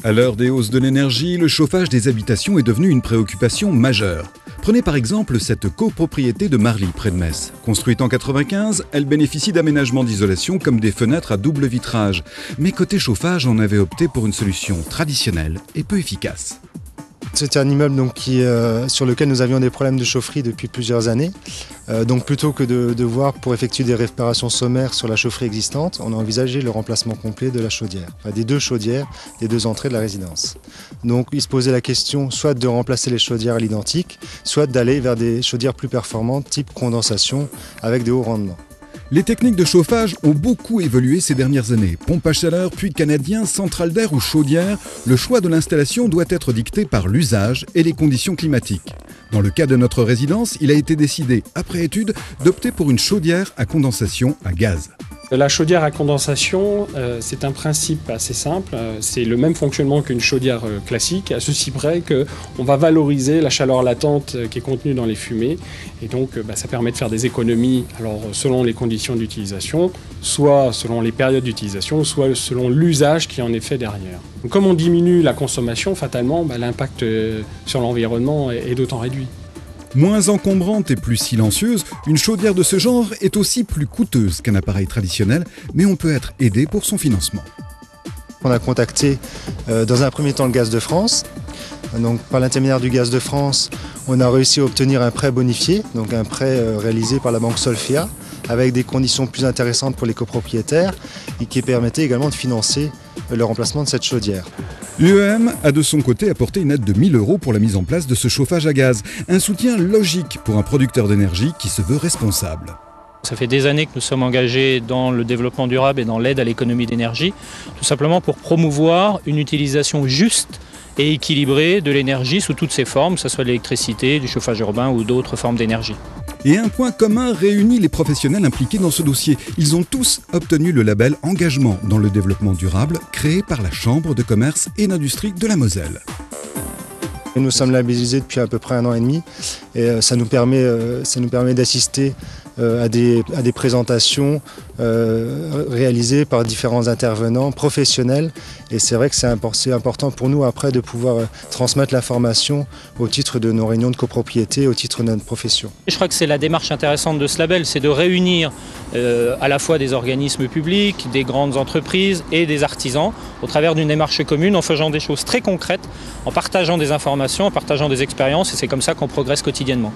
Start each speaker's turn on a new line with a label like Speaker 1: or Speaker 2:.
Speaker 1: À l'heure des hausses de l'énergie, le chauffage des habitations est devenu une préoccupation majeure. Prenez par exemple cette copropriété de Marly, près de Metz. Construite en 1995, elle bénéficie d'aménagements d'isolation comme des fenêtres à double vitrage. Mais côté chauffage, on avait opté pour une solution traditionnelle et peu efficace.
Speaker 2: C'était un immeuble sur lequel nous avions des problèmes de chaufferie depuis plusieurs années. Donc plutôt que de voir pour effectuer des réparations sommaires sur la chaufferie existante, on a envisagé le remplacement complet de la chaudière, des deux chaudières, des deux entrées de la résidence. Donc il se posait la question soit de remplacer les chaudières à l'identique, soit d'aller vers des chaudières plus performantes type condensation avec des hauts rendements.
Speaker 1: Les techniques de chauffage ont beaucoup évolué ces dernières années. Pompe à chaleur, puits canadien, centrale d'air ou chaudière, le choix de l'installation doit être dicté par l'usage et les conditions climatiques. Dans le cas de notre résidence, il a été décidé, après étude, d'opter pour une chaudière à condensation à gaz.
Speaker 3: La chaudière à condensation, c'est un principe assez simple. C'est le même fonctionnement qu'une chaudière classique, à ceci près qu'on va valoriser la chaleur latente qui est contenue dans les fumées. Et donc, ça permet de faire des économies alors, selon les conditions d'utilisation, soit selon les périodes d'utilisation, soit selon l'usage qui en est fait derrière. Donc, comme on diminue la consommation, fatalement, l'impact sur l'environnement est d'autant réduit.
Speaker 1: Moins encombrante et plus silencieuse, une chaudière de ce genre est aussi plus coûteuse qu'un appareil traditionnel, mais on peut être aidé pour son financement.
Speaker 2: On a contacté dans un premier temps le Gaz de France. Donc, par l'intermédiaire du Gaz de France, on a réussi à obtenir un prêt bonifié, donc un prêt réalisé par la banque Solfia, avec des conditions plus intéressantes pour les copropriétaires et qui permettait également de financer le remplacement de cette chaudière.
Speaker 1: L'UEM a de son côté apporté une aide de 1 000 € pour la mise en place de ce chauffage à gaz. Un soutien logique pour un producteur d'énergie qui se veut responsable.
Speaker 4: Ça fait des années que nous sommes engagés dans le développement durable et dans l'aide à l'économie d'énergie, tout simplement pour promouvoir une utilisation juste et équilibrée de l'énergie sous toutes ses formes, que ce soit l'électricité, du chauffage urbain ou d'autres formes d'énergie.
Speaker 1: Et un point commun réunit les professionnels impliqués dans ce dossier. Ils ont tous obtenu le label Engagement dans le développement durable, créé par la Chambre de commerce et d'industrie de la Moselle.
Speaker 2: Nous sommes labellisés depuis à peu près 1 an et demi et ça nous permet d'assister à des présentations réalisées par différents intervenants professionnels. Et c'est vrai que c'est important pour nous après de pouvoir transmettre l'information au titre de nos réunions de copropriété, au titre de notre profession.
Speaker 4: Je crois que c'est la démarche intéressante de ce label, c'est de réunir à la fois des organismes publics, des grandes entreprises et des artisans au travers d'une démarche commune en faisant des choses très concrètes, en partageant des informations, en partageant des expériences et c'est comme ça qu'on progresse quotidiennement.